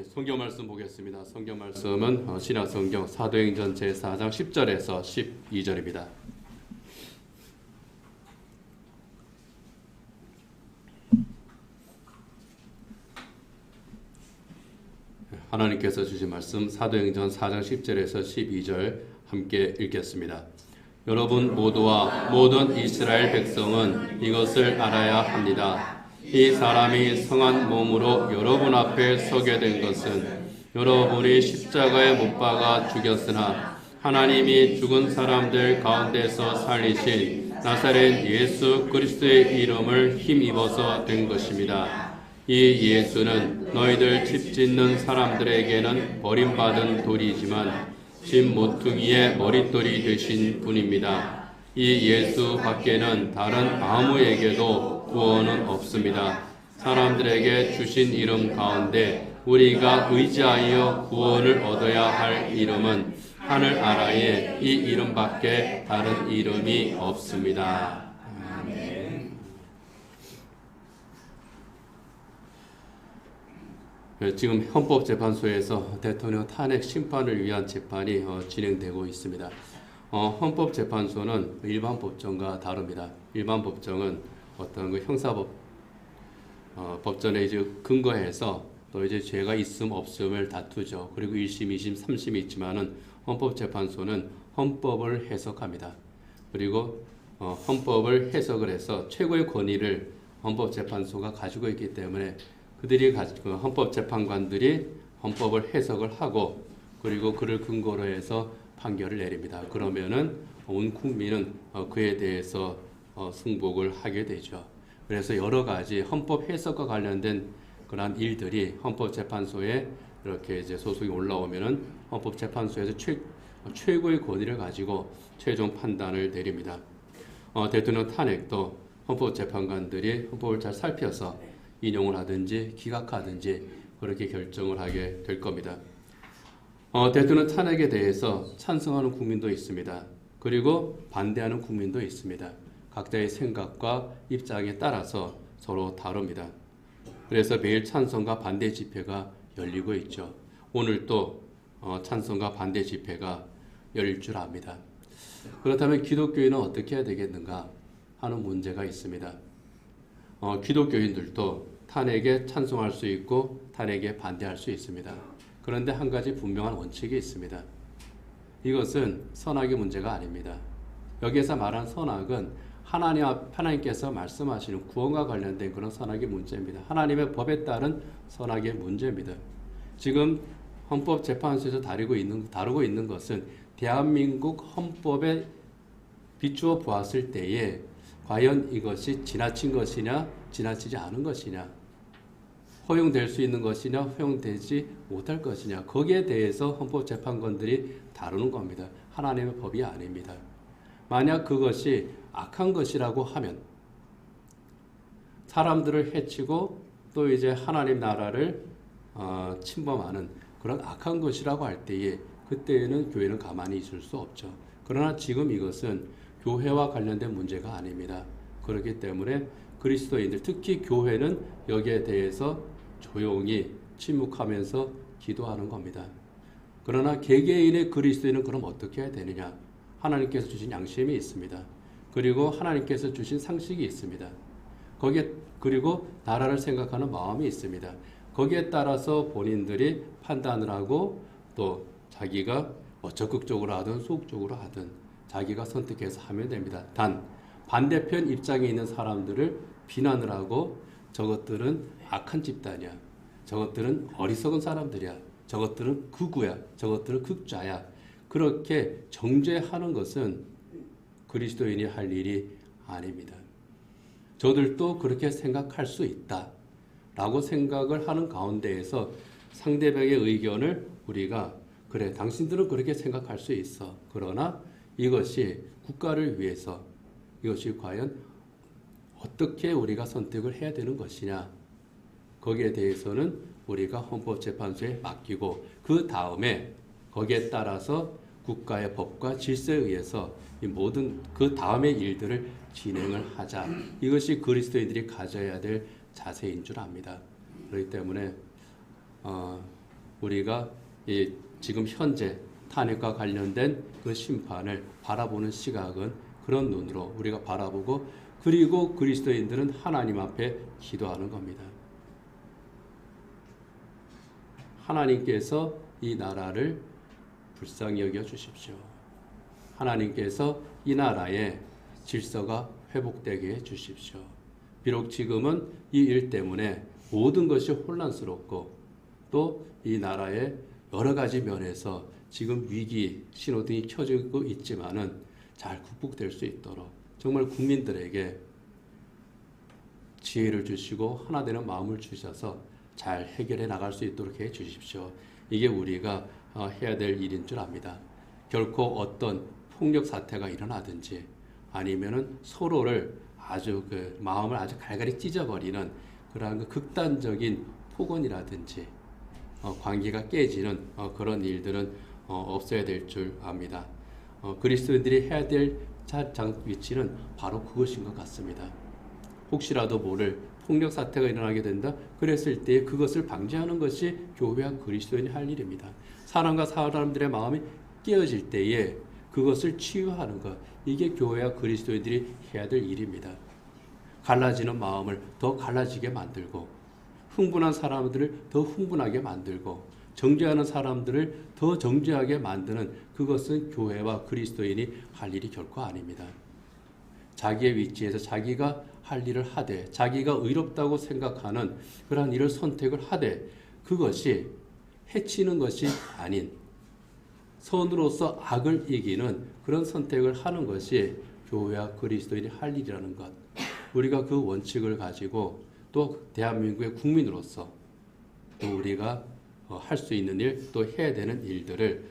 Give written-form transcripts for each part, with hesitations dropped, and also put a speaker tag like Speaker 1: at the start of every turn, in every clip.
Speaker 1: 성경 말씀 보겠습니다. 성경 말씀은 신약성경 사도행전 제4장 10절에서 12절입니다. 하나님께서 주신 말씀 사도행전 4장 10절에서 12절 함께 읽겠습니다. 여러분 모두와 모든 이스라엘 백성은 이것을 알아야 합니다. 이 사람이 성한 몸으로 여러분 앞에 서게 된 것은 여러분이 십자가에 못 박아 죽였으나 하나님이 죽은 사람들 가운데서 살리신 나사렛 예수 그리스도의 이름을 힘입어서 된 것입니다. 이 예수는 너희들 집 짓는 사람들에게는 버림받은 돌이지만 집 모퉁이의 머릿돌이 되신 분입니다. 이 예수 밖에는 다른 아무에게도 구원은 없습니다. 사람들에게 주신 이름 가운데 우리가 의지하여 구원을 얻어야 할 이름은 하늘 아래에 이 이름밖에 다른 이름이 없습니다. 아멘. 지금 헌법재판소에서 대통령 탄핵 심판을 위한 재판이 진행되고 있습니다. 헌법재판소는 일반 법정과 다릅니다. 일반 법정은 어떤 형사법 법전에 이제 근거해서 또 이제 죄가 있음 없음을 다투죠. 그리고 1심, 2심, 3심이 있지만은 헌법재판소는 헌법을 해석합니다. 그리고 헌법을 해석을 해서 최고의 권위를 헌법재판소가 가지고 있기 때문에 그들이 헌법재판관들이 헌법을 해석을 하고 그리고 그를 근거로 해서 판결을 내립니다. 그러면은 온 국민은 그에 대해서 승복을 하게 되죠. 그래서 여러 가지 헌법 해석과 관련된 그러한 일들이 헌법재판소에 이렇게 이제 소송이 올라오면은 헌법재판소에서 최고의 권위를 가지고 최종 판단을 내립니다. 대통령 탄핵도 헌법재판관들이 헌법을 잘 살펴서 인용을 하든지 기각하든지 그렇게 결정을 하게 될 겁니다. 대통령 탄핵에 대해서 찬성하는 국민도 있습니다. 그리고 반대하는 국민도 있습니다. 각자의 생각과 입장에 따라서 서로 다릅니다. 그래서 매일 찬성과 반대 집회가 열리고 있죠. 오늘 또 찬성과 반대 집회가 열릴 줄 압니다. 그렇다면 기독교인은 어떻게 해야 되겠는가 하는 문제가 있습니다. 기독교인들도 탄핵에 찬성할 수 있고 탄핵에 반대할 수 있습니다. 그런데 한 가지 분명한 원칙이 있습니다. 이것은 선악의 문제가 아닙니다. 여기에서 말한 선악은 하나님께서 말씀하시는 구원과 관련된 그런 선악의 문제입니다. 하나님의 법에 따른 선악의 문제입니다. 지금 헌법재판소에서 다루고 있는 것은 대한민국 헌법에 비추어 보았을 때에 과연 이것이 지나친 것이냐 지나치지 않은 것이냐 허용될 수 있는 것이냐 허용되지 못할 것이냐 거기에 대해서 헌법재판관들이 다루는 겁니다. 하나님의 법이 아닙니다. 만약 그것이 악한 것이라고 하면 사람들을 해치고 또 이제 하나님 나라를 침범하는 그런 악한 것이라고 할 때에 그때에는 교회는 가만히 있을 수 없죠. 그러나 지금 이것은 교회와 관련된 문제가 아닙니다. 그렇기 때문에 그리스도인들 특히 교회는 여기에 대해서 조용히 침묵하면서 기도하는 겁니다. 그러나 개개인의 그리스도인은 그럼 어떻게 해야 되느냐? 하나님께서 주신 양심이 있습니다. 그리고 하나님께서 주신 상식이 있습니다. 그리고 나라를 생각하는 마음이 있습니다. 거기에 따라서 본인들이 판단을 하고 또 자기가 적극적으로 하든 소극적으로 하든 자기가 선택해서 하면 됩니다. 단 반대편 입장에 있는 사람들을 비난을 하고 저것들은 악한 집단이야. 저것들은 어리석은 사람들이야. 저것들은 극우야. 저것들은 극좌야. 그렇게 정죄하는 것은 그리스도인이 할 일이 아닙니다. 저들도 그렇게 생각할 수 있다. 라고 생각을 하는 가운데에서 상대방의 의견을 우리가 그래 당신들은 그렇게 생각할 수 있어. 그러나 이것이 국가를 위해서 이것이 과연 어떻게 우리가 선택을 해야 되는 것이냐. 거기에 대해서는 우리가 헌법재판소에 맡기고 그 다음에 거기에 따라서 국가의 법과 질서에 의해서 이 모든 그 다음의 일들을 진행을 하자. 이것이 그리스도인들이 가져야 될 자세인 줄 압니다. 그렇기 때문에 우리가 지금 현재 탄핵과 관련된 그 심판을 바라보는 시각은 그런 눈으로 우리가 바라보고, 그리고 그리스도인들은 하나님 앞에 기도하는 겁니다. 하나님께서 이 나라를 불쌍히 여겨 주십시오. 하나님께서 이 나라의 질서가 회복되게 해 주십시오. 비록 지금은 이 일 때문에 모든 것이 혼란스럽고 또 이 나라의 여러 가지 면에서 지금 위기 신호등이 켜지고 있지만은 잘 극복될 수 있도록 정말 국민들에게 지혜를 주시고 하나 되는 마음을 주셔서 잘 해결해 나갈 수 있도록 해 주십시오. 이게 우리가 해야 될 일인 줄 압니다. 결코 어떤 폭력 사태가 일어나든지 아니면은 서로를 아주 마음을 아주 갈갈이 찢어버리는 그러한 극단적인 폭언이라든지 관계가 깨지는 그런 일들은 없어야 될 줄 압니다. 그리스도인들이 해야 될 위치는 바로 그것인 것 같습니다. 혹시라도 모를 폭력 사태가 일어나게 된다. 그랬을 때 그것을 방지하는 것이 교회와 그리스도인이 할 일입니다. 사람과 사람들의 마음이 깨어질 때에 그것을 치유하는 것, 이게 교회와 그리스도인들이 해야 될 일입니다. 갈라지는 마음을 더 갈라지게 만들고, 흥분한 사람들을 더 흥분하게 만들고, 정죄하는 사람들을 더 정죄하게 만드는 그것은 교회와 그리스도인이 할 일이 결코 아닙니다. 자기의 위치에서 자기가 할 일을 하되, 자기가 의롭다고 생각하는 그러한 일을 선택을 하되, 그것이 해치는 것이 아닌 선으로서 악을 이기는 그런 선택을 하는 것이 교회와 그리스도인이 할 일이라는 것, 우리가 그 원칙을 가지고 또 대한민국의 국민으로서 또 우리가 할 수 있는 일, 또 해야 되는 일들을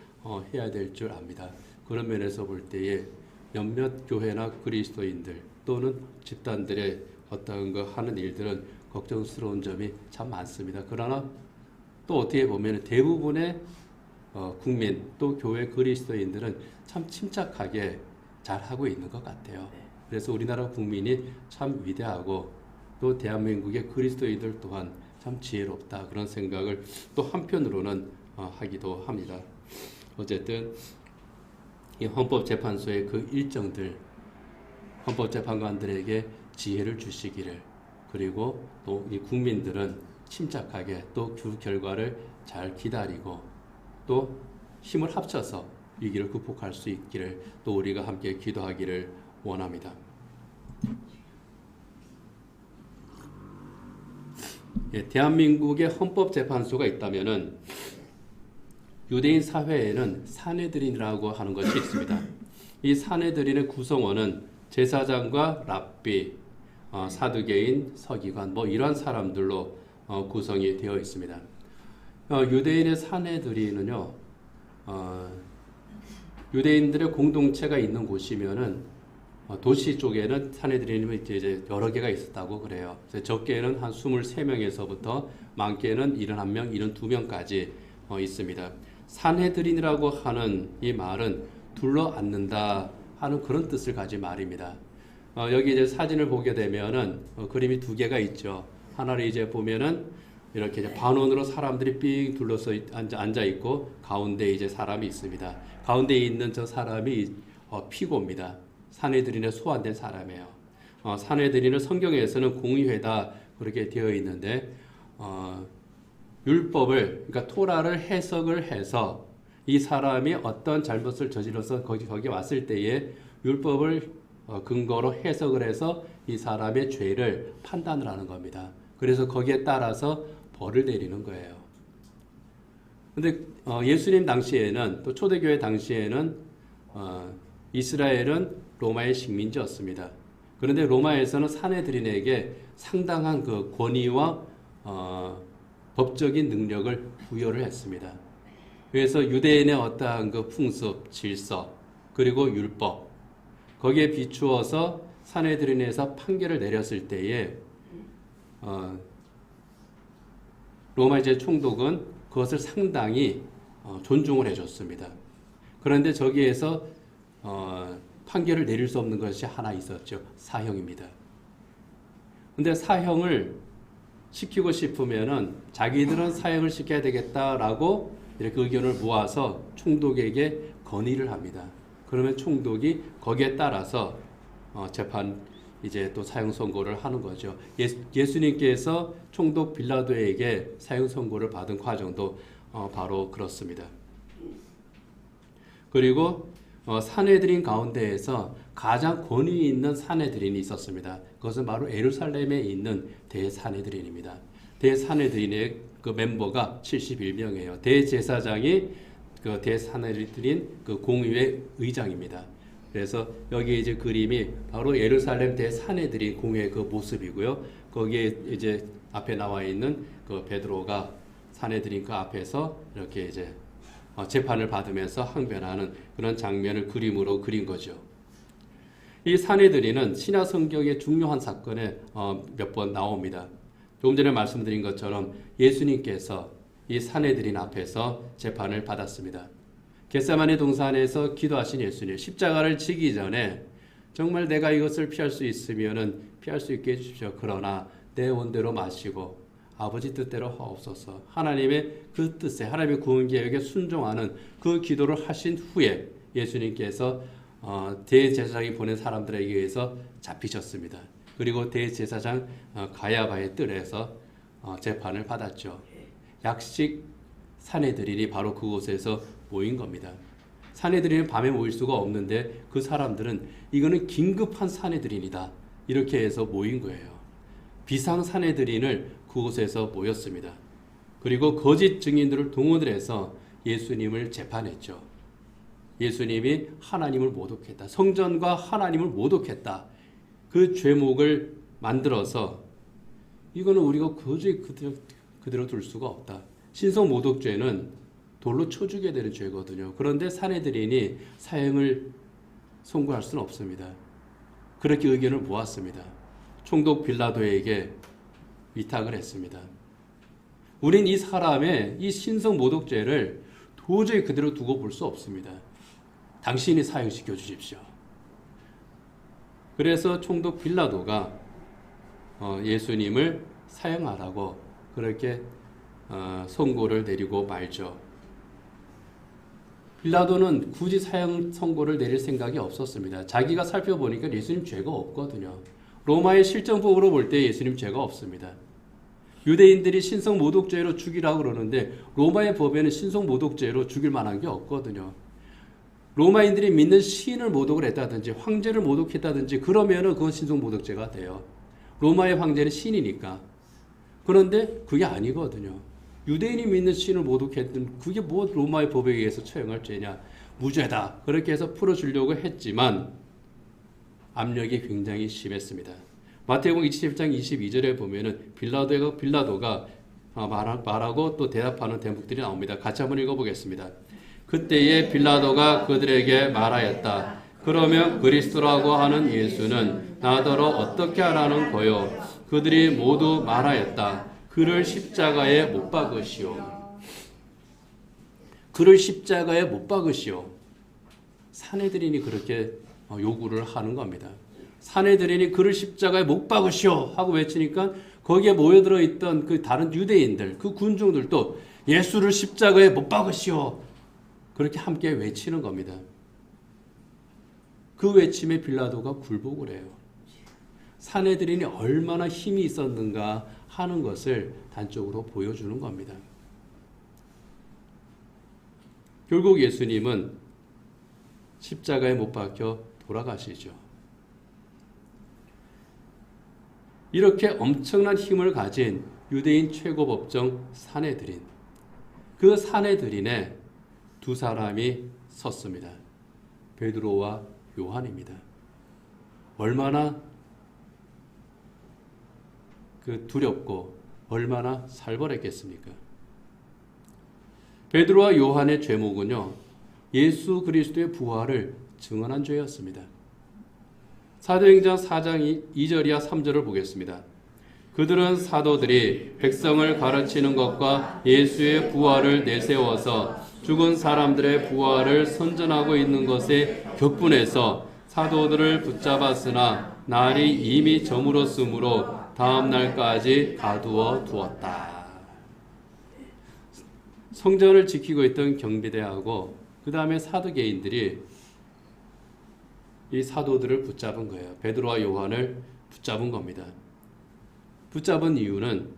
Speaker 1: 해야 될 줄 압니다. 그런 면에서 볼 때에 몇몇 교회나 그리스도인들 또는 집단들의 어떤 거 하는 일들은 걱정스러운 점이 참 많습니다. 그러나 또 어떻게 보면 대부분의 국민 또 교회 그리스도인들은 참 침착하게 잘 하고 있는 것 같아요. 그래서 우리나라 국민이 참 위대하고 또 대한민국의 그리스도인들 또한 참 지혜롭다, 그런 생각을 또 한편으로는 하기도 합니다. 어쨌든 이 헌법재판소의 그 일정들, 헌법재판관들에게 지혜를 주시기를, 그리고 또 이 국민들은 침착하게 또 그 결과를 잘 기다리고 또 힘을 합쳐서 위기를 극복할 수 있기를 또 우리가 함께 기도하기를 원합니다. 대한민국의 헌법재판소가 있다면은 유대인 사회에는 사내들인이라고 하는 것이 있습니다. 이 사내들인의 구성원은 제사장과 랍비, 사두개인, 서기관 이러한 사람들로 구성이 되어 있습니다. 유대인의 사내들인은요, 유대인들의 공동체가 있는 곳이면은 도시 쪽에는 사내들인이 이제 여러 개가 있었다고 그래요. 적게는 한 23명에서부터 많게는 71명, 72명까지 있습니다. 사내들인이라고 하는 이 말은 둘러앉는다 하는 그런 뜻을 가진 말입니다. 여기 이제 사진을 보게 되면은 그림이 두 개가 있죠. 하나를 이제 보면은 이렇게 이제 반원으로 사람들이 삥 둘러서 앉아 있고 가운데 이제 사람이 있습니다. 가운데 있는 저 사람이 피고입니다. 사내들인에 소환된 사람이에요. 사내들인은 성경에서는 공의회다 그렇게 되어 있는데 율법을, 그러니까 토라를 해석을 해서 이 사람이 어떤 잘못을 저질러서 거기 왔을 때에 율법을 근거로 해석을 해서 이 사람의 죄를 판단을 하는 겁니다. 그래서 거기에 따라서 벌을 내리는 거예요. 근데 예수님 당시에는, 또 초대교회 당시에는 이스라엘은 로마의 식민지였습니다. 그런데 로마에서는 사내들인에게 상당한 그 권위와 법적인 능력을 부여를 했습니다. 그래서 유대인의 어떠한 그 풍습, 질서, 그리고 율법, 거기에 비추어서 사내들인에서 판결을 내렸을 때에 로마 이제 총독은 그것을 상당히 존중을 해줬습니다. 그런데 저기에서 판결을 내릴 수 없는 것이 하나 있었죠. 사형입니다. 근데 사형을 시키고 싶으면은 자기들은 사형을 시켜야 되겠다라고 이렇게 의견을 모아서 총독에게 건의를 합니다. 그러면 총독이 거기에 따라서 재판 이제 또 사형 선고를 하는 거죠. 예수님께서 총독 빌라도에게 사형 선고를 받은 과정도 바로 그렇습니다. 그리고 사내들인 가운데에서 가장 권위 있는 사내들인이 있었습니다. 그것은 바로 예루살렘에 있는 대사내들인입니다. 대사내들인의 그 멤버가 71명이에요. 대제사장이 그 대사내들인 그 공의회 의장입니다. 그래서 여기 이제 그림이 바로 예루살렘 대사내들인 공회의 그 모습이고요. 거기에 이제 앞에 나와 있는 그 베드로가 사내들인 그 앞에서 이렇게 이제 재판을 받으면서 항변하는 그런 장면을 그림으로 그린 거죠. 이 사내들인은 신약 성경의 중요한 사건에 몇 번 나옵니다. 조금 전에 말씀드린 것처럼 예수님께서 이 사내들인 앞에서 재판을 받았습니다. 겟세마네 동산에서 기도하신 예수님, 십자가를 지기 전에 정말 내가 이것을 피할 수 있으면은 피할 수 있게 해주십시오. 그러나 내 원대로 마시고 아버지 뜻대로 하옵소서. 하나님의 그 뜻에, 하나님의 구원 계획에 순종하는 그 기도를 하신 후에 예수님께서 대제사장이 보낸 사람들에게 의해서 잡히셨습니다. 그리고 대제사장 가야바의 뜰에서 재판을 받았죠. 약식 사내들인이 바로 그곳에서 모인 겁니다. 사내들인은 밤에 모일 수가 없는데 그 사람들은 이거는 긴급한 사내들인이다. 이렇게 해서 모인 거예요. 비상 사내들인을 그곳에서 모였습니다. 그리고 거짓 증인들을 동원을 해서 예수님을 재판했죠. 예수님이 하나님을 모독했다. 성전과 하나님을 모독했다. 그 죄목을 만들어서 이거는 우리가 도저히 그대로 둘 수가 없다. 신성 모독죄는 돌로 쳐주게 되는 죄거든요. 그런데 사내들인이 사형을 선고할 수는 없습니다. 그렇게 의견을 모았습니다. 총독 빌라도에게 위탁을 했습니다. 우린 이 사람의 이 신성 모독죄를 도저히 그대로 두고 볼 수 없습니다. 당신이 사형시켜 주십시오. 그래서 총독 빌라도가 예수님을 사형하라고 그렇게 선고를 내리고 말죠. 빌라도는 굳이 사형 선고를 내릴 생각이 없었습니다. 자기가 살펴보니까 예수님 죄가 없거든요. 로마의 실정법으로 볼 때 예수님 죄가 없습니다. 유대인들이 신성 모독죄로 죽이라고 그러는데 로마의 법에는 신성 모독죄로 죽일 만한 게 없거든요. 로마인들이 믿는 시인을 모독을 했다든지 황제를 모독했다든지 그러면은 그건 신성 모독죄가 돼요. 로마의 황제는 신이니까. 그런데 그게 아니거든요. 유대인이 믿는 신을 모독했던 그게 뭐 로마의 법에 의해서 처형할 죄냐. 무죄다. 그렇게 해서 풀어주려고 했지만 압력이 굉장히 심했습니다. 마태복음 27장 22절에 보면은 빌라도가 말하고 또 대답하는 대목들이 나옵니다. 같이 한번 읽어보겠습니다. 그때에 빌라도가 그들에게 말하였다. 그러면 그리스도라고 하는 예수는 나더러 어떻게 하라는 거요? 그들이 모두 말하였다. 그를 십자가에 못 박으시오. 그를 십자가에 못 박으시오. 사내들인이 그렇게 요구를 하는 겁니다. 사내들인이 그를 십자가에 못 박으시오 하고 외치니까 거기에 모여들어 있던 그 다른 유대인들, 그 군중들도 예수를 십자가에 못 박으시오. 그렇게 함께 외치는 겁니다. 그 외침에 빌라도가 굴복을 해요. 사내들인이 얼마나 힘이 있었는가 하는 것을 단적으로 보여주는 겁니다. 결국 예수님은 십자가에 못 박혀 돌아가시죠. 이렇게 엄청난 힘을 가진 유대인 최고법정 사내들인, 그 사내들인에 두 사람이 섰습니다. 베드로와 요한입니다. 얼마나 두렵고 얼마나 살벌했겠습니까? 베드로와 요한의 죄목은요, 예수 그리스도의 부활을 증언한 죄였습니다. 사도행전 4장 2절이야 3절을 보겠습니다. 그들은 사도들이 백성을 가르치는 것과 예수의 부활을 내세워서 죽은 사람들의 부활을 선전하고 있는 것에 격분해서 사도들을 붙잡았으나 날이 이미 저물었으므로 다음 날까지 가두어 두었다. 성전을 지키고 있던 경비대하고 그 다음에 사두개인들이 이 사도들을 붙잡은 거예요. 베드로와 요한을 붙잡은 겁니다. 붙잡은 이유는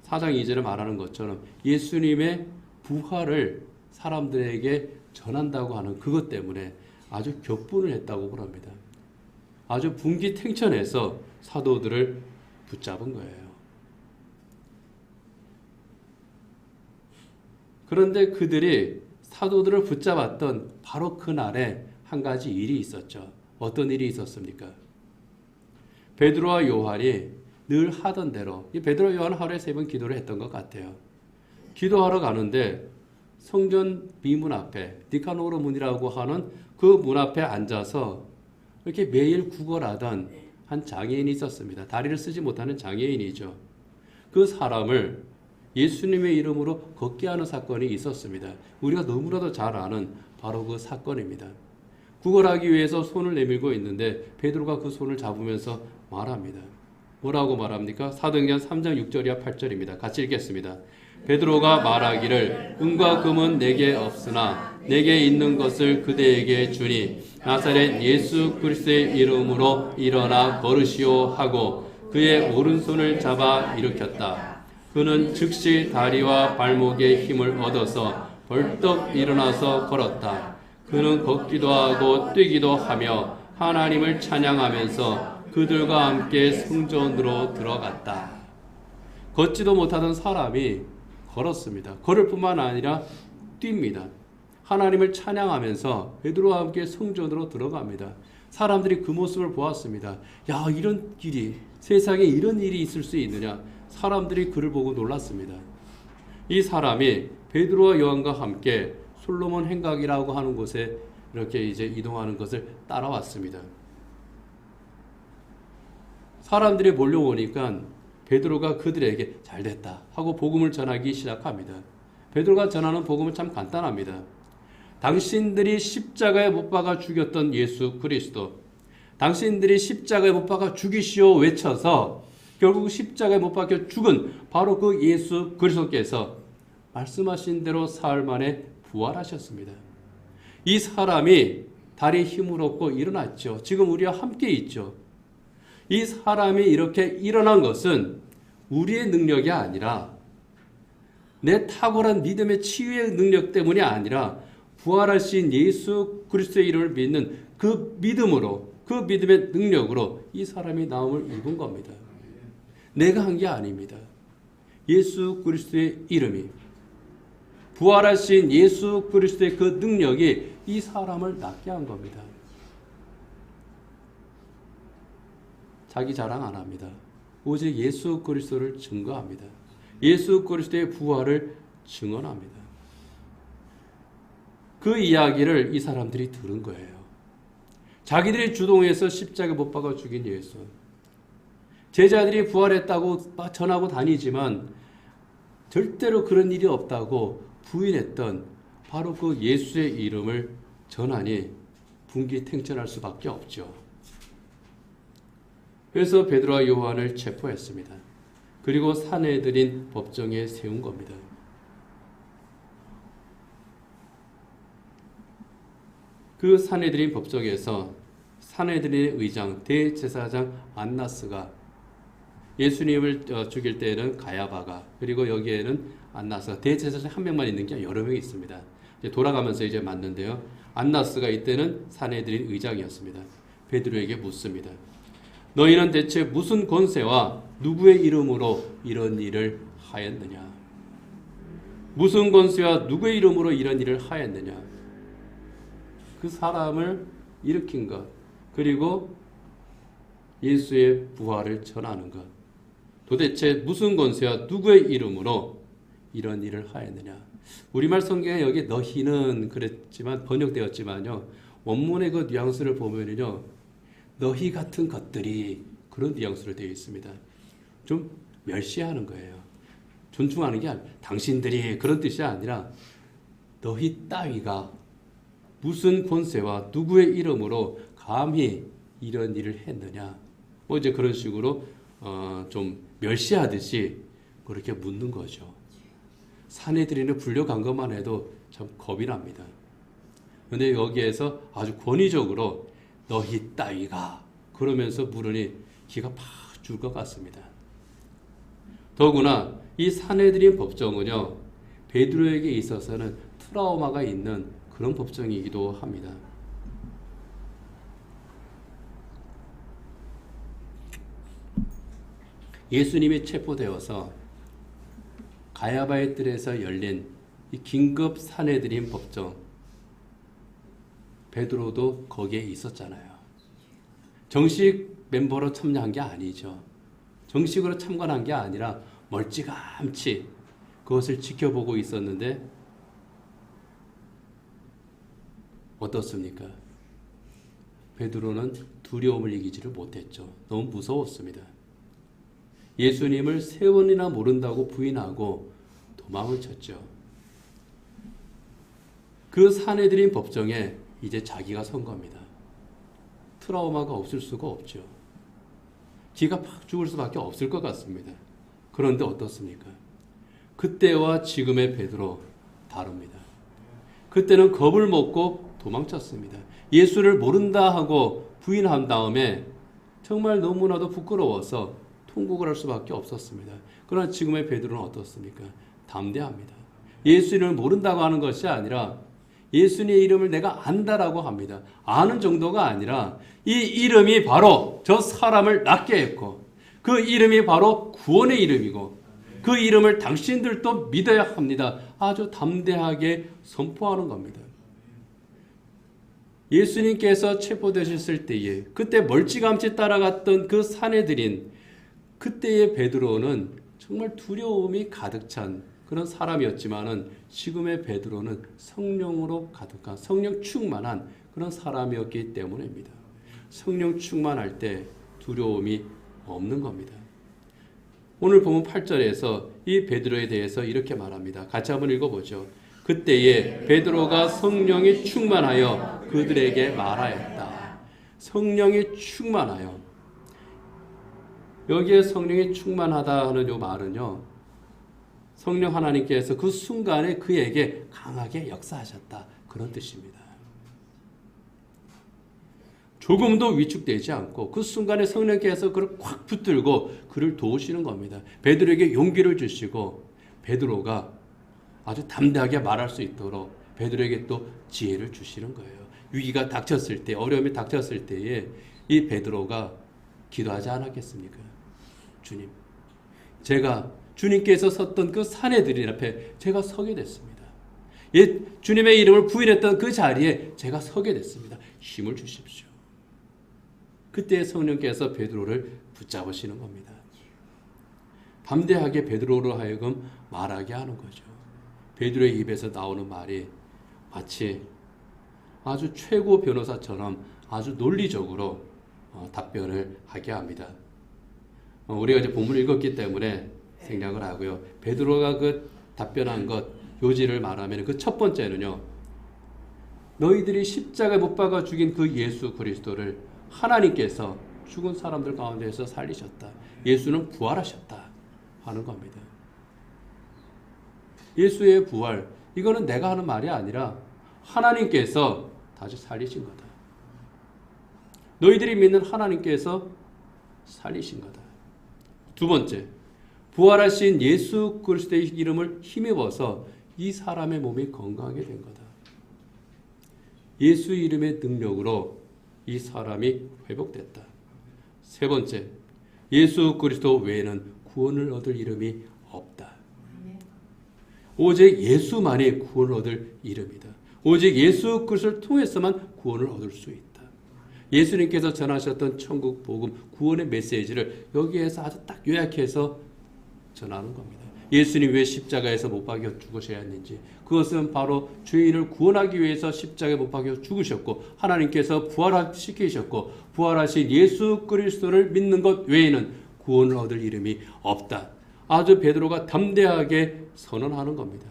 Speaker 1: 4장 2절에 말하는 것처럼 예수님의 부활을 사람들에게 전한다고 하는 그것 때문에 아주 격분을 했다고 그럽니다. 아주 분기탱천해서 사도들을 붙잡은 거예요. 그런데 그들이 사도들을 붙잡았던 바로 그날에 한 가지 일이 있었죠. 어떤 일이 있었습니까? 베드로와 요한이 늘 하던 대로, 이 베드로와 요한은 하루에 3번 기도를 했던 것 같아요. 기도하러 가는데 성전 비문 앞에 니카노르 문이라고 하는 그 문 앞에 앉아서 이렇게 매일 구걸하던 한 장애인이 있었습니다. 다리를 쓰지 못하는 장애인이죠. 그 사람을 예수님의 이름으로 걷게 하는 사건이 있었습니다. 우리가 너무나도 잘 아는 바로 그 사건입니다. 구걸하기 위해서 손을 내밀고 있는데 베드로가 그 손을 잡으면서 말합니다. 뭐라고 말합니까? 사도행전 3장 6절이야 8절입니다. 같이 읽겠습니다. 베드로가 말하기를 은과 금은 내게 없으나 내게 있는 것을 그대에게 주니 나사렛 예수 그리스도의 이름으로 일어나 걸으시오 하고 그의 오른손을 잡아 일으켰다. 그는 즉시 다리와 발목에 힘을 얻어서 벌떡 일어나서 걸었다. 그는 걷기도 하고 뛰기도 하며 하나님을 찬양하면서 그들과 함께 성전으로 들어갔다. 걷지도 못하던 사람이 걸었습니다. 걸을 뿐만 아니라 뜁니다. 하나님을 찬양하면서 베드로와 함께 성전으로 들어갑니다. 사람들이 그 모습을 보았습니다. 야, 이런 일이, 세상에 이런 일이 있을 수 있느냐? 사람들이 그를 보고 놀랐습니다. 이 사람이 베드로와 요한과 함께 솔로몬 행각이라고 하는 곳에 이렇게 이제 이동하는 것을 따라왔습니다. 사람들이 몰려오니까 베드로가 그들에게 잘됐다 하고 복음을 전하기 시작합니다. 베드로가 전하는 복음은 참 간단합니다. 당신들이 십자가에 못 박아 죽였던 예수 그리스도, 당신들이 십자가에 못 박아 죽이시오 외쳐서 결국 십자가에 못 박혀 죽은 바로 그 예수 그리스도께서 말씀하신 대로 사흘 만에 부활하셨습니다. 이 사람이 다리에 힘을 얻고 일어났죠. 지금 우리와 함께 있죠. 이 사람이 이렇게 일어난 것은 우리의 능력이 아니라 내 탁월한 믿음의 치유의 능력 때문이 아니라 부활하신 예수 그리스도의 이름을 믿는 그 믿음으로, 그 믿음의 능력으로 이 사람이 나음을 입은 겁니다. 내가 한 게 아닙니다. 예수 그리스도의 이름이, 부활하신 예수 그리스도의 그 능력이 이 사람을 낫게 한 겁니다. 자기 자랑 안 합니다. 오직 예수 그리스도를 증거합니다. 예수 그리스도의 부활을 증언합니다. 그 이야기를 이 사람들이 들은 거예요. 자기들이 주동해서 십자가에 못 박아 죽인 예수. 제자들이 부활했다고 전하고 다니지만 절대로 그런 일이 없다고 부인했던 바로 그 예수의 이름을 전하니 분기탱천할 수밖에 없죠. 그래서 베드로와 요한을 체포했습니다. 그리고 산헤드린 법정에 세운 겁니다. 그 산헤드린 법정에서 산헤드린의 의장 대제사장 안나스가 예수님을 죽일 때에는 가야바가, 그리고 여기에는 안나스가, 대제사장 한 명만 있는 게 여러 명이 있습니다. 이제 돌아가면서 이제 맞는데요. 안나스가 이때는 산헤드린 의장이었습니다. 베드로에게 묻습니다. 너희는 대체 무슨 권세와 누구의 이름으로 이런 일을 하였느냐? 무슨 권세와 누구의 이름으로 이런 일을 하였느냐? 그 사람을 일으킨 것, 그리고 예수의 부활을 전하는 것. 도대체 무슨 권세와 누구의 이름으로 이런 일을 하였느냐? 우리말 성경에 여기 너희는 그랬지만 번역되었지만요. 원문의 그 뉘앙스를 보면은요. 너희 같은 것들이 그런 뉘앙스로 되어 있습니다. 좀 멸시하는 거예요. 존중하는 게 아니라 당신들이 그런 뜻이 아니라 너희 따위가 무슨 권세와 누구의 이름으로 감히 이런 일을 했느냐. 뭐 이제 그런 식으로 좀 멸시하듯이 그렇게 묻는 거죠. 사내들이는 불려간 것만 해도 참 겁이 납니다. 그런데 여기에서 아주 권위적으로 너희 따위가 그러면서 물으니 기가 팍 줄 것 같습니다. 더구나 이 사내들인 법정은요, 베드로에게 있어서는 트라우마가 있는 그런 법정이기도 합니다. 예수님이 체포되어서 가야바의 뜰에서 열린 이 긴급 사내들인 법정, 베드로도 거기에 있었잖아요. 정식 멤버로 참여한 게 아니죠. 정식으로 참관한 게 아니라 멀찌감치 그것을 지켜보고 있었는데 어떻습니까? 베드로는 두려움을 이기지를 못했죠. 너무 무서웠습니다. 예수님을 3번이나 모른다고 부인하고 도망을 쳤죠. 그 사내들인 법정에 이제 자기가 선 겁니다. 트라우마가 없을 수가 없죠. 기가 팍 죽을 수밖에 없을 것 같습니다. 그런데 어떻습니까? 그때와 지금의 베드로 다릅니다. 그때는 겁을 먹고 도망쳤습니다. 예수를 모른다 하고 부인한 다음에 정말 너무나도 부끄러워서 통곡을 할 수밖에 없었습니다. 그러나 지금의 베드로는 어떻습니까? 담대합니다. 예수님을 모른다고 하는 것이 아니라 예수님의 이름을 내가 안다라고 합니다. 아는 정도가 아니라 이 이름이 바로 저 사람을 낫게 했고 그 이름이 바로 구원의 이름이고 그 이름을 당신들도 믿어야 합니다. 아주 담대하게 선포하는 겁니다. 예수님께서 체포되셨을 때에 그때 멀찌감치 따라갔던 그 사내들인 그때의 베드로는 정말 두려움이 가득 찬 그런 사람이었지만은 지금의 베드로는 성령으로 가득한 성령 충만한 그런 사람이었기 때문입니다. 성령 충만할 때 두려움이 없는 겁니다. 오늘 보면 8절에서 이 베드로에 대해서 이렇게 말합니다. 같이 한번 읽어보죠. 그때에 베드로가 성령이 충만하여 그들에게 말하였다. 성령이 충만하여. 여기에 성령이 충만하다 하는 이 말은요, 성령 하나님께서 그 순간에 그에게 강하게 역사하셨다. 그런 뜻입니다. 조금도 위축되지 않고 그 순간에 성령께서 그를 꽉 붙들고 그를 도우시는 겁니다. 베드로에게 용기를 주시고 베드로가 아주 담대하게 말할 수 있도록 베드로에게 또 지혜를 주시는 거예요. 위기가 닥쳤을 때, 어려움이 닥쳤을 때에 이 베드로가 기도하지 않았겠습니까? 주님, 제가 주님께서 섰던 그 사내들인 앞에 제가 서게 됐습니다. 예, 주님의 이름을 부인했던 그 자리에 제가 서게 됐습니다. 힘을 주십시오. 그때 성령께서 베드로를 붙잡으시는 겁니다. 담대하게 베드로로 하여금 말하게 하는 거죠. 베드로의 입에서 나오는 말이 마치 아주 최고 변호사처럼 아주 논리적으로 답변을 하게 합니다. 우리가 이제 본문을 읽었기 때문에 생략을 하고요. 베드로가 그 답변한 것 요지를 말하면 그 첫 번째는요. 너희들이 십자가에 못 박아 죽인 그 예수 그리스도를 하나님께서 죽은 사람들 가운데서 살리셨다. 예수는 부활하셨다 하는 겁니다. 예수의 부활, 이거는 내가 하는 말이 아니라 하나님께서 다시 살리신 거다. 너희들이 믿는 하나님께서 살리신 거다. 두 번째, 부활하신 예수 그리스도의 이름을 힘입어서 이 사람의 몸이 건강하게 된 거다. 예수 이름의 능력으로 이 사람이 회복됐다. 세 번째, 예수 그리스도 외에는 구원을 얻을 이름이 없다. 오직 예수만이 구원을 얻을 이름이다. 오직 예수 그리스도를 통해서만 구원을 얻을 수 있다. 예수님께서 전하셨던 천국 복음 구원의 메시지를 여기에서 아주 딱 요약해서 전하는 겁니다. 예수님 왜 십자가에서 못 박여 죽으셔야 했는지, 그것은 바로 죄인을 구원하기 위해서 십자가에 못 박여 죽으셨고 하나님께서 부활시키셨고 부활하신 예수 그리스도를 믿는 것 외에는 구원을 얻을 이름이 없다. 아주 베드로가 담대하게 선언하는 겁니다.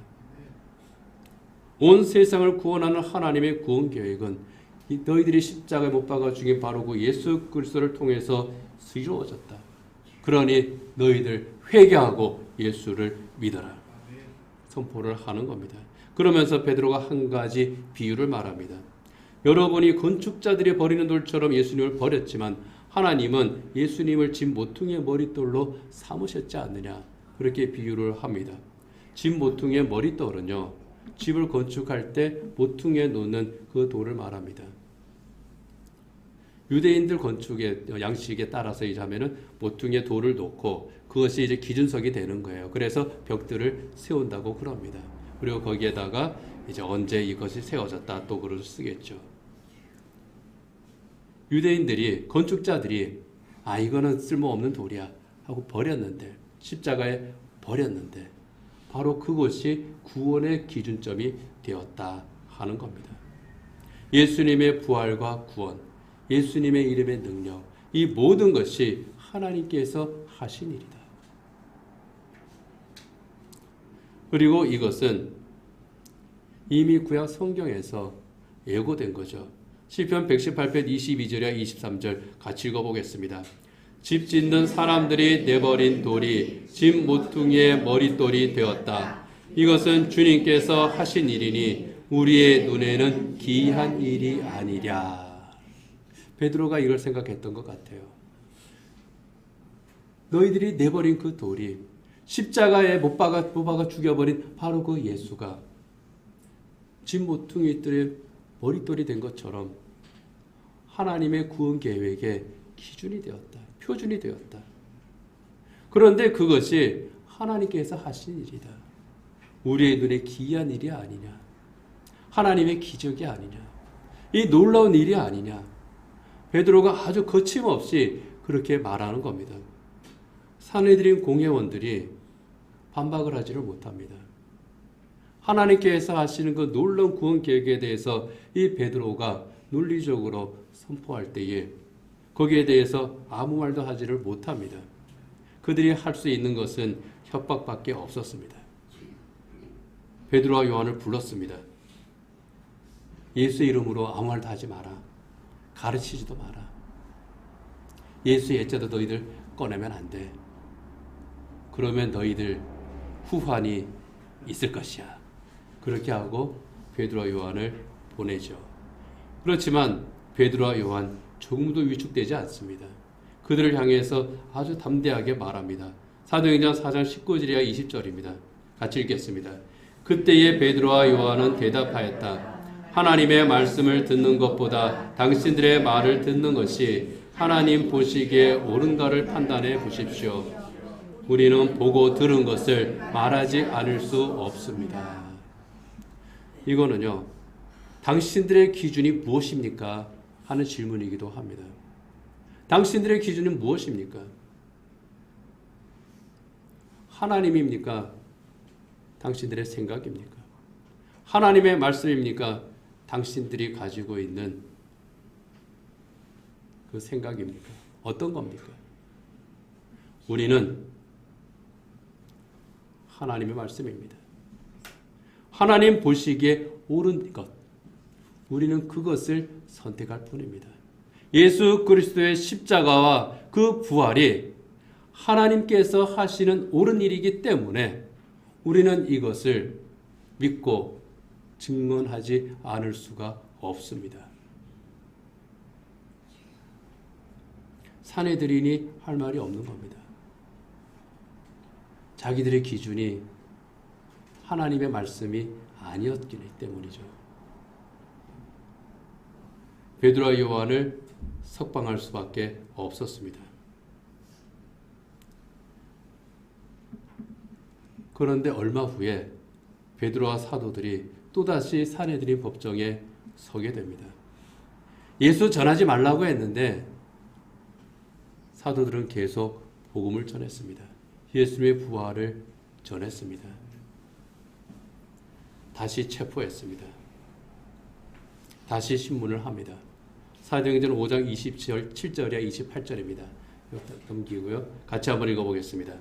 Speaker 1: 온 세상을 구원하는 하나님의 구원 계획은 너희들이 십자가에 못 박아 죽인 바로 그 예수 그리스도를 통해서 이루어졌다. 그러니 너희들 회개하고 예수를 믿어라. 선포를 하는 겁니다. 그러면서 베드로가 한 가지 비유를 말합니다. 여러분이 건축자들이 버리는 돌처럼 예수님을 버렸지만 하나님은 예수님을 집 모퉁이의 머릿돌로 삼으셨지 않느냐. 그렇게 비유를 합니다. 집 모퉁이의 머릿돌은요, 집을 건축할 때 모퉁이에 놓는 그 돌을 말합니다. 유대인들 건축의 양식에 따라서 이제 하면은 모퉁이에 돌을 놓고 그것이 이제 기준석이 되는 거예요. 그래서 벽들을 세운다고 그럽니다. 그리고 거기에다가 이제 언제 이것이 세워졌다 또 그걸 쓰겠죠. 유대인들이, 건축자들이 이거는 쓸모없는 돌이야 하고 버렸는데, 십자가에 버렸는데 바로 그것이 구원의 기준점이 되었다 하는 겁니다. 예수님의 부활과 구원, 예수님의 이름의 능력, 이 모든 것이 하나님께서 하신 일이다. 그리고 이것은 이미 구약 성경에서 예고된 거죠. 시편 118편 22절에 23절 같이 읽어보겠습니다. 집 짓는 사람들이 내버린 돌이 집 모퉁이의 머릿돌이 되었다. 이것은 주님께서 하신 일이니 우리의 눈에는 기이한 일이 아니랴. 베드로가 이걸 생각했던 것 같아요. 너희들이 내버린 그 돌이 십자가에 못 박아 죽여버린 바로 그 예수가 집 모퉁이들의 머릿돌이 된 것처럼 하나님의 구원 계획의 기준이 되었다. 표준이 되었다. 그런데 그것이 하나님께서 하신 일이다. 우리의 눈에 기이한 일이 아니냐. 하나님의 기적이 아니냐. 이 놀라운 일이 아니냐. 베드로가 아주 거침없이 그렇게 말하는 겁니다. 산헤드린 공회원들이 반박을 하지를 못합니다. 하나님께서 하시는 그 놀라운 구원 계획에 대해서 이 베드로가 논리적으로 선포할 때에 거기에 대해서 아무 말도 하지를 못합니다. 그들이 할 수 있는 것은 협박밖에 없었습니다. 베드로와 요한을 불렀습니다. 예수의 이름으로 아무 말도 하지 마라. 가르치지도 마라. 예수의 예자도 너희들 꺼내면 안 돼. 그러면 너희들 후환이 있을 것이야. 그렇게 하고 베드로와 요한을 보내죠. 그렇지만 베드로와 요한 조금도 위축되지 않습니다. 그들을 향해서 아주 담대하게 말합니다. 사도행전 4장 19절이야 20절입니다. 같이 읽겠습니다. 그때에 베드로와 요한은 대답하였다. 하나님의 말씀을 듣는 것보다 당신들의 말을 듣는 것이 하나님 보시기에 옳은가를 판단해 보십시오. 우리는 보고 들은 것을 말하지 않을 수 없습니다. 이거는요, 당신들의 기준이 무엇입니까? 하는 질문이기도 합니다. 당신들의 기준은 무엇입니까? 하나님입니까? 당신들의 생각입니까? 하나님의 말씀입니까? 당신들이 가지고 있는 그 생각입니까? 어떤 겁니까? 우리는 하나님의 말씀입니다. 하나님 보시기에 옳은 것, 우리는 그것을 선택할 뿐입니다. 예수 그리스도의 십자가와 그 부활이 하나님께서 하시는 옳은 일이기 때문에 우리는 이것을 믿고 증언하지 않을 수가 없습니다. 산헤드린이 할 말이 없는 겁니다. 자기들의 기준이 하나님의 말씀이 아니었기 때문이죠. 베드로와 요한을 석방할 수밖에 없었습니다. 그런데 얼마 후에 베드로와 사도들이 또다시 산헤드린 법정에 서게 됩니다. 예수 전하지 말라고 했는데 사도들은 계속 복음을 전했습니다. 예수님의 부활을 전했습니다. 다시 체포했습니다. 다시 신문을 합니다. 사도행전 5장 27절이야 28절입니다. 넘기고요. 같이 한번 읽어보겠습니다.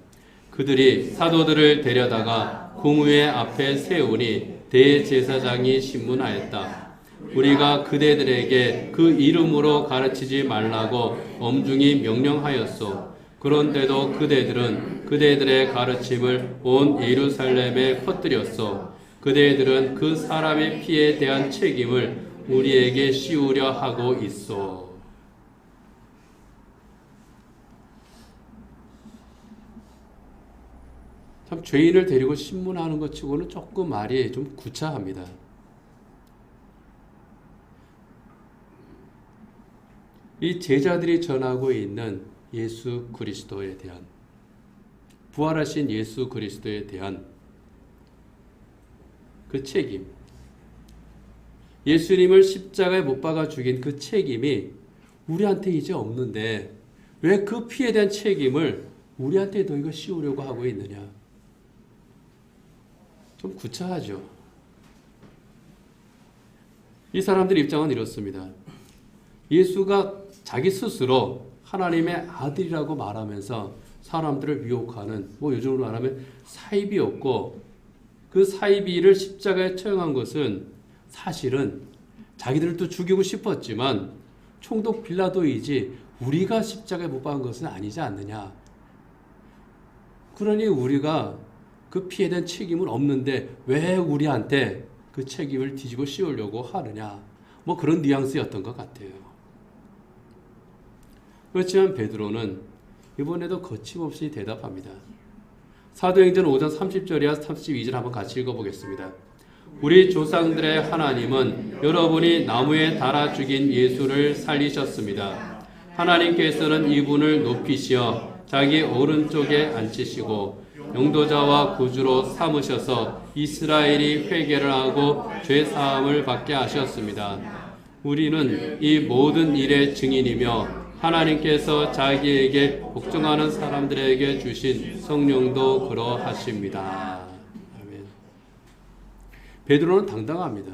Speaker 1: 그들이 사도들을 데려다가 공회 앞에 세우니 대제사장이 신문하였다. 우리가 그대들에게 그 이름으로 가르치지 말라고 엄중히 명령하였소. 그런데도 그대들의 가르침을 온 예루살렘에 퍼뜨렸소. 그대들은 그 사람의 피에 대한 책임을 우리에게 씌우려 하고 있어. 참 죄인을 데리고 신문하는 것 치고는 조금 말이 좀 구차합니다. 이 제자들이 전하고 있는 예수 그리스도에 대한, 부활하신 예수 그리스도에 대한 그 책임, 예수님을 십자가에 못 박아 죽인 그 책임이 우리한테 이제 없는데 왜 그 피에 대한 책임을 우리한테 너희가 씌우려고 하고 있느냐? 좀 구차하죠. 이 사람들 입장은 이렇습니다. 예수가 자기 스스로 하나님의 아들이라고 말하면서 사람들을 미혹하는, 요즘으로 말하면 사이비였고, 그 사이비를 십자가에 처형한 것은 사실은 자기들도 죽이고 싶었지만 총독 빌라도이지 우리가 십자가에 못 박은 것은 아니지 않느냐. 그러니 우리가 그 피에 대한 책임은 없는데 왜 우리한테 그 책임을 뒤집어 씌우려고 하느냐. 그런 뉘앙스였던 것 같아요. 그렇지만 베드로는 이번에도 거침없이 대답합니다. 사도행전 5장 30절이야 32절 한번 같이 읽어보겠습니다. 우리 조상들의 하나님은 여러분이 나무에 달아 죽인 예수를 살리셨습니다. 하나님께서는 이분을 높이시어 자기 오른쪽에 앉히시고 영도자와 구주로 삼으셔서 이스라엘이 회개를 하고 죄 사함을 받게 하셨습니다. 우리는 이 모든 일의 증인이며 하나님께서 자기에게 복종하는 사람들에게 주신 성령도 그러하십니다. 아멘. 베드로는 당당합니다.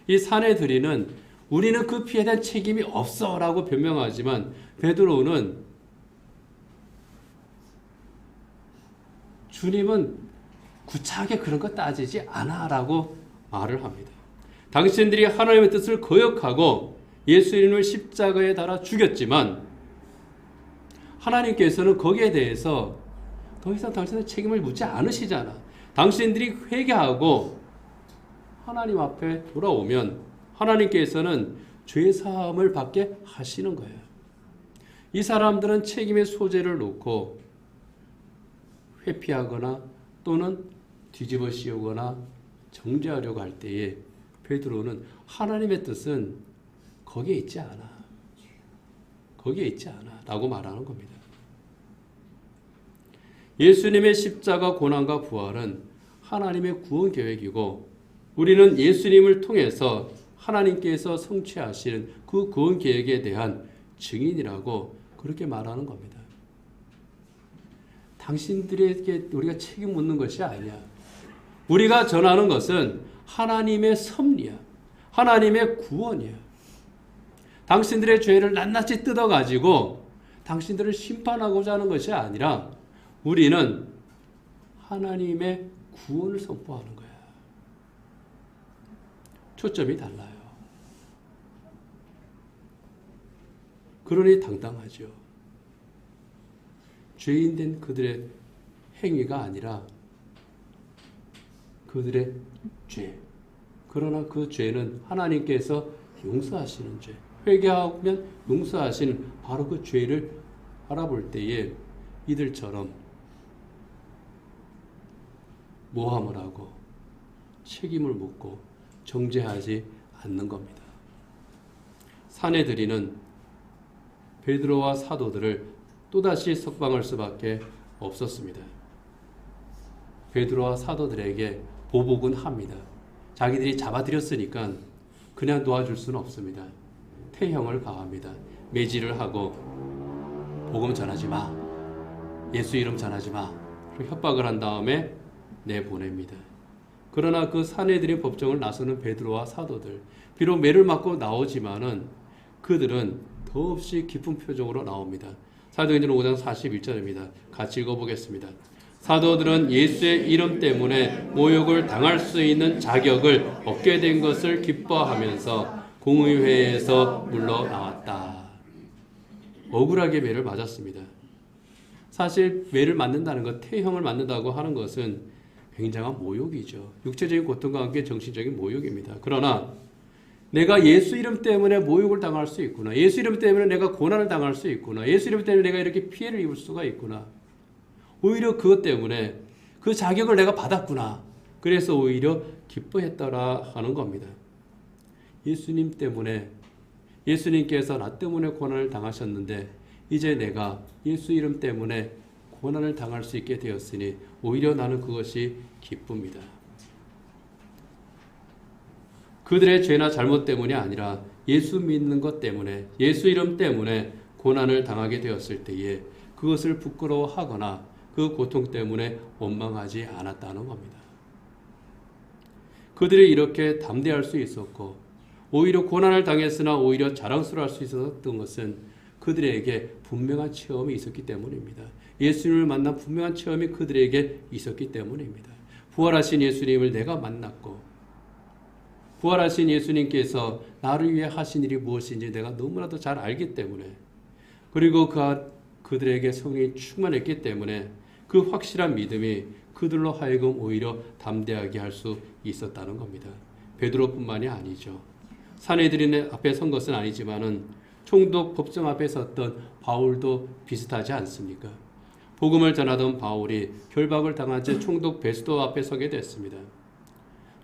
Speaker 1: 이 사내들이는 우리는 그 피에 대한 책임이 없어 라고 변명하지만 베드로는 주님은 구차하게 그런 거 따지지 않아 라고 말을 합니다. 당신들이 하나님의 뜻을 거역하고 예수님을 십자가에 달아 죽였지만 하나님께서는 거기에 대해서 더 이상 당신의 책임을 묻지 않으시잖아. 당신들이 회개하고 하나님 앞에 돌아오면 하나님께서는 죄 사함을 받게 하시는 거예요. 이 사람들은 책임의 소재를 놓고 회피하거나 또는 뒤집어 씌우거나 정죄하려고 할 때에 베드로는 하나님의 뜻은 거기에 있지 않아. 거기에 있지 않아. 라고 말하는 겁니다. 예수님의 십자가 고난과 부활은 하나님의 구원 계획이고 우리는 예수님을 통해서 하나님께서 성취하시는 그 구원 계획에 대한 증인이라고 그렇게 말하는 겁니다. 당신들에게 우리가 책임 묻는 것이 아니야. 우리가 전하는 것은 하나님의 섭리야. 하나님의 구원이야. 당신들의 죄를 낱낱이 뜯어가지고 당신들을 심판하고자 하는 것이 아니라 우리는 하나님의 구원을 선포하는 거야. 초점이 달라요. 그러니 당당하죠. 죄인된 그들의 행위가 아니라 그들의 죄. 그러나 그 죄는 하나님께서 용서하시는 죄. 회개하면 용서하시는 바로 그 죄를 알아볼 때에 이들처럼 모함을 하고 책임을 묻고 정죄하지 않는 겁니다. 사내들이는 베드로와 사도들을 또다시 석방할 수밖에 없었습니다. 베드로와 사도들에게 보복은 합니다. 자기들이 잡아들였으니까 그냥 놓아줄 수는 없습니다. 태형을 가합니다. 매질을 하고 복음 전하지 마. 예수 이름 전하지 마. 그리고 협박을 한 다음에 내보냅니다. 그러나 그 사내들의 법정을 나서는 베드로와 사도들, 비록 매를 맞고 나오지만은 그들은 더없이 기쁜 표정으로 나옵니다. 사도행전 5장 41절입니다. 같이 읽어보겠습니다. 사도들은 예수의 이름 때문에 모욕을 당할 수 있는 자격을 얻게 된 것을 기뻐하면서 공의회에서 물러나왔다. 억울하게 매를 맞았습니다. 사실 매를 맞는다는 것, 태형을 맞는다고 하는 것은 굉장한 모욕이죠. 육체적인 고통과 함께 정신적인 모욕입니다. 그러나 내가 예수 이름 때문에 모욕을 당할 수 있구나. 예수 이름 때문에 내가 고난을 당할 수 있구나. 예수 이름 때문에 내가 이렇게 피해를 입을 수가 있구나. 오히려 그것 때문에 그 자격을 내가 받았구나. 그래서 오히려 기뻐했더라 하는 겁니다. 예수님 때문에, 예수님께서 나 때문에 고난을 당하셨는데 이제 내가 예수 이름 때문에 고난을 당할 수 있게 되었으니 오히려 나는 그것이 기쁩니다. 그들의 죄나 잘못 때문이 아니라 예수 믿는 것 때문에, 예수 이름 때문에 고난을 당하게 되었을 때에 그것을 부끄러워하거나 그 고통 때문에 원망하지 않았다는 겁니다. 그들이 이렇게 담대할 수 있었고 오히려 고난을 당했으나 오히려 자랑스러워할 수 있었던 것은 그들에게 분명한 체험이 있었기 때문입니다. 예수님을 만난 분명한 체험이 그들에게 있었기 때문입니다. 부활하신 예수님을 내가 만났고 부활하신 예수님께서 나를 위해 하신 일이 무엇인지 내가 너무나도 잘 알기 때문에 그리고 그들에게 성령이 충만했기 때문에 그 확실한 믿음이 그들로 하여금 오히려 담대하게 할 수 있었다는 겁니다. 베드로뿐만이 아니죠. 사내들인 앞에 선 것은 아니지만은 총독 법정 앞에 섰던 바울도 비슷하지 않습니까? 복음을 전하던 바울이 결박을 당한 채 총독 베스도 앞에 서게 됐습니다.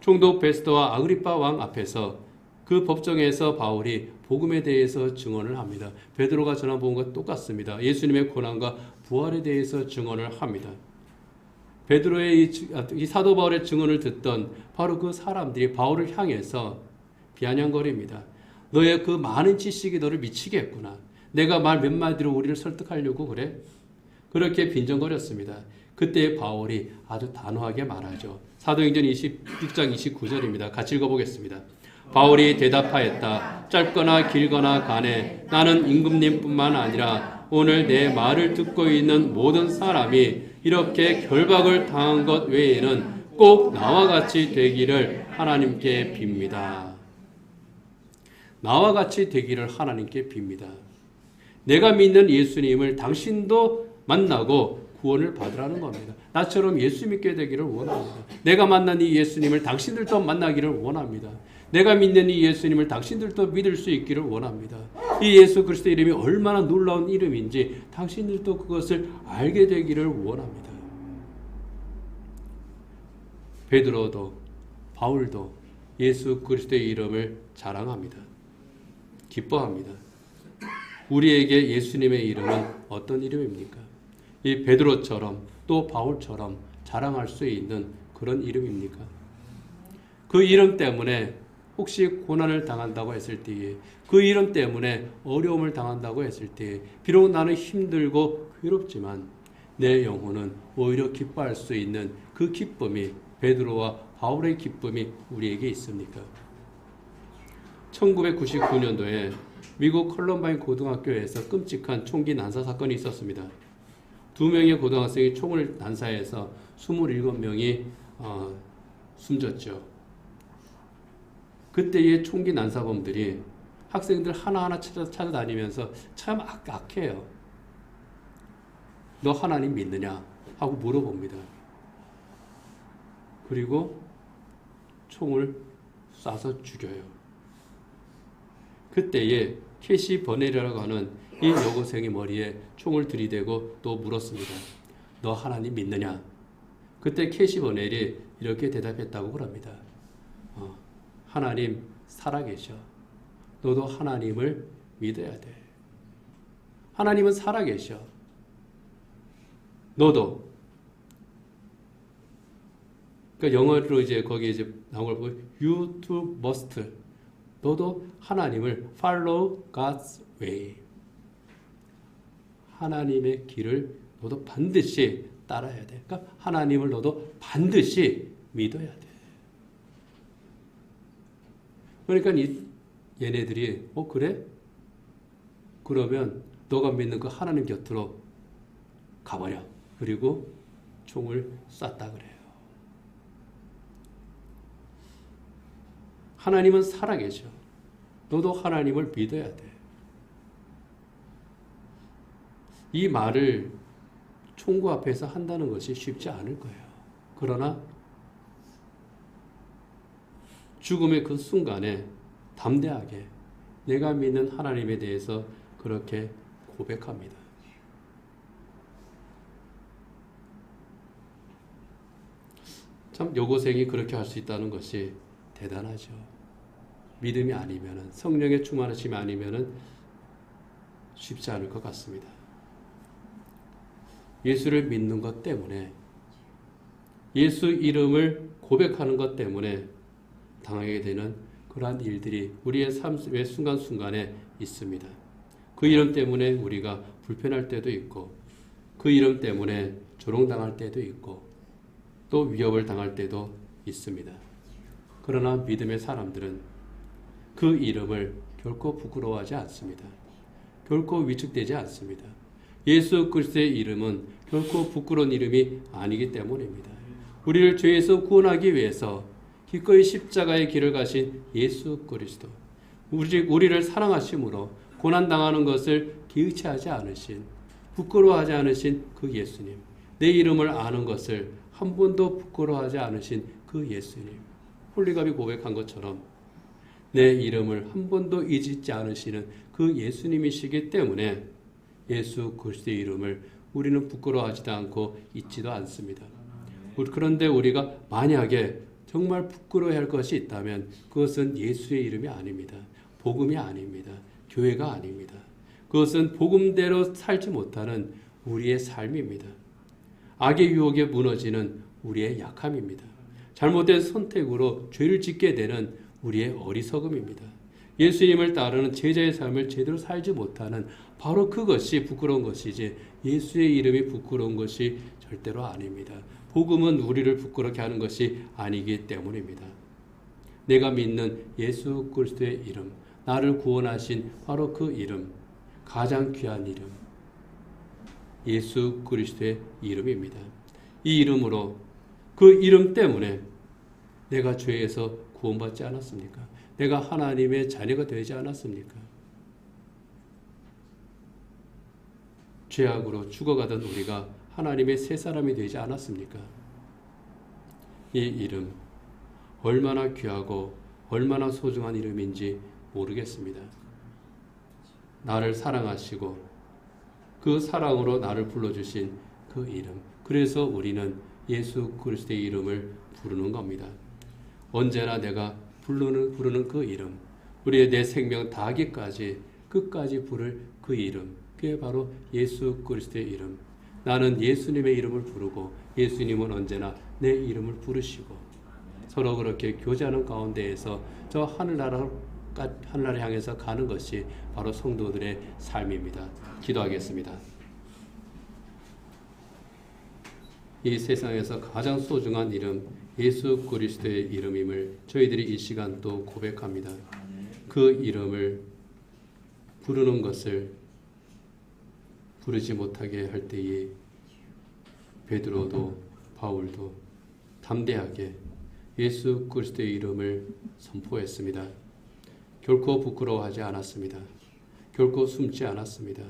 Speaker 1: 총독 베스도와 아그리파 왕 앞에서 그 법정에서 바울이 복음에 대해서 증언을 합니다. 베드로가 전한 복음과 똑같습니다. 예수님의 고난과 부활에 대해서 증언을 합니다. 베드로의 이 사도 바울의 증언을 듣던 바로 그 사람들이 바울을 향해서 비아냥거립니다. 너의 그 많은 지식이 너를 미치게 했구나. 내가 말 몇 마디로 우리를 설득하려고 그래? 그렇게 빈정거렸습니다. 그때 바울이 아주 단호하게 말하죠. 사도행전 26장 29절입니다. 같이 읽어보겠습니다. 바울이 대답하였다. 짧거나 길거나 간에 나는 임금님뿐만 아니라 오늘 내 말을 듣고 있는 모든 사람이 이렇게 결박을 당한 것 외에는 꼭 나와 같이 되기를 하나님께 빕니다. 나와 같이 되기를 하나님께 빕니다. 내가 믿는 예수님을 당신도 만나고 구원을 받으라는 겁니다. 나처럼 예수 믿게 되기를 원합니다. 내가 만난 이 예수님을 당신들도 만나기를 원합니다. 내가 믿는 이 예수님을 당신들도 믿을 수 있기를 원합니다. 이 예수 그리스도 이름이 얼마나 놀라운 이름인지 당신들도 그것을 알게 되기를 원합니다. 베드로도 바울도 예수 그리스도의 이름을 자랑합니다. 기뻐합니다. 우리에게 예수님의 이름은 어떤 이름입니까? 이 베드로처럼 또 바울처럼 자랑할 수 있는 그런 이름입니까? 그 이름 때문에 혹시 고난을 당한다고 했을 때에 그 이름 때문에 어려움을 당한다고 했을 때에 비록 나는 힘들고 괴롭지만 내 영혼은 오히려 기뻐할 수 있는 그 기쁨이 베드로와 바울의 기쁨이 우리에게 있습니까? 1999년도에 미국 컬럼바인 고등학교에서 끔찍한 총기 난사 사건이 있었습니다. 2명의 고등학생이 총을 난사해서 27명이 숨졌죠. 그때의 총기 난사범들이 학생들 하나하나 찾아다니면서 참 악해요. 너 하나님 믿느냐? 하고 물어봅니다. 그리고 총을 쏴서 죽여요. 그때에 캐시 버넬이라고 하는 이 여고생의 머리에 총을 들이대고 또 물었습니다. 너 하나님 믿느냐? 그때 캐시 버넬이 이렇게 대답했다고 그럽니다. 하나님 살아계셔. 너도 하나님을 믿어야 돼. 하나님은 살아계셔. 너도. 그러니까 영어로 이제 거기에 이제 나온 걸 보고 you too must. 너도 하나님을 follow God's way. 하나님의 길을 너도 반드시 따라야 돼. 그러니까 하나님을 너도 반드시 믿어야 돼. 그러니까 얘네들이 그래? 그러면 너가 믿는 그 하나님 곁으로 가버려. 그리고 총을 쐈다 그래요. 하나님은 살아계셔. 너도 하나님을 믿어야 돼. 이 말을 총구 앞에서 한다는 것이 쉽지 않을 거예요. 그러나 죽음의 그 순간에 담대하게 내가 믿는 하나님에 대해서 그렇게 고백합니다. 참 여고생이 그렇게 할 수 있다는 것이 대단하죠. 믿음이 아니면은, 성령의 충만하심이 아니면은 쉽지 않을 것 같습니다. 예수를 믿는 것 때문에, 예수 이름을 고백하는 것 때문에 당하게 되는 그러한 일들이 우리의 삶의 순간순간에 있습니다. 그 이름 때문에 우리가 불편할 때도 있고, 그 이름 때문에 조롱당할 때도 있고, 또 위협을 당할 때도 있습니다. 그러나 믿음의 사람들은 그 이름을 결코 부끄러워하지 않습니다. 결코 위축되지 않습니다. 예수 그리스도의 이름은 결코 부끄러운 이름이 아니기 때문입니다. 우리를 죄에서 구원하기 위해서 기꺼이 십자가의 길을 가신 예수 그리스도, 우리를 사랑하심으로 고난당하는 것을 기의치하지 않으신, 부끄러워하지 않으신 그 예수님, 내 이름을 아는 것을 한 번도 부끄러워하지 않으신 그 예수님, 홀리갑이 고백한 것처럼 내 이름을 한 번도 잊지 않으시는 그 예수님이시기 때문에 예수 그리스도의 이름을 우리는 부끄러워하지도 않고 잊지도 않습니다. 그런데 우리가 만약에 정말 부끄러워할 것이 있다면 그것은 예수의 이름이 아닙니다. 복음이 아닙니다. 교회가 아닙니다. 그것은 복음대로 살지 못하는 우리의 삶입니다. 악의 유혹에 무너지는 우리의 약함입니다. 잘못된 선택으로 죄를 짓게 되는 우리의 어리석음입니다. 예수님을 따르는 제자의 삶을 제대로 살지 못하는 바로 그것이 부끄러운 것이지 예수의 이름이 부끄러운 것이 절대로 아닙니다. 복음은 우리를 부끄럽게 하는 것이 아니기 때문입니다. 내가 믿는 예수 그리스도의 이름, 나를 구원하신 바로 그 이름, 가장 귀한 이름, 예수 그리스도의 이름입니다. 이 이름으로, 그 이름 때문에 내가 죄에서 구원받지 않았습니까? 내가 하나님의 자녀가 되지 않았습니까? 죄악으로 죽어가던 우리가 하나님의 새 사람이 되지 않았습니까? 이 이름, 얼마나 귀하고 얼마나 소중한 이름인지 모르겠습니다. 나를 사랑하시고 그 사랑으로 나를 불러주신 그 이름, 그래서 우리는 예수 그리스도의 이름을 부르는 겁니다. 언제나 내가 부르는 그 이름, 우리의 내 생명 다하기까지 끝까지 부를 그 이름, 그게 바로 예수 그리스도의 이름. 나는 예수님의 이름을 부르고 예수님은 언제나 내 이름을 부르시고 서로 그렇게 교제하는 가운데에서 저 하늘나라를 향해서 가는 것이 바로 성도들의 삶입니다. 기도하겠습니다. 이 세상에서 가장 소중한 이름 예수 그리스도의 이름임을 저희들이 이 시간 또 고백합니다. 그 이름을 부르는 것을 부르지 못하게 할 때에 베드로도 바울도 담대하게 예수 그리스도의 이름을 선포했습니다. 결코 부끄러워하지 않았습니다. 결코 숨지 않았습니다.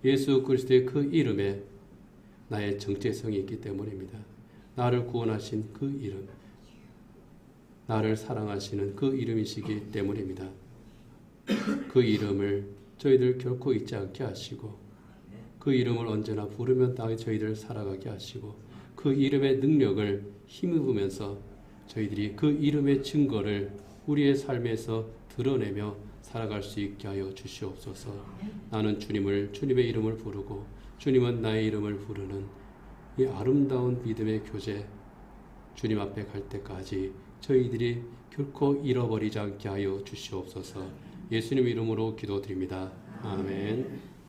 Speaker 1: 예수 그리스도의 그 이름에 나의 정체성이 있기 때문입니다. 나를 구원하신 그 이름, 나를 사랑하시는 그 이름이시기 때문입니다. 그 이름을 저희들 결코 잊지 않게 하시고 그 이름을 언제나 부르면 저희들 살아가게 하시고 그 이름의 능력을 힘입으면서 저희들이 그 이름의 증거를 우리의 삶에서 드러내며 살아갈 수 있게 하여 주시옵소서. 나는 주님의 이름을 부르고 주님은 나의 이름을 부르는 이 아름다운 믿음의 교제, 주님 앞에 갈 때까지 저희들이 결코 잃어버리지 않게 하여 주시옵소서. 예수님 이름으로 기도드립니다. 아멘.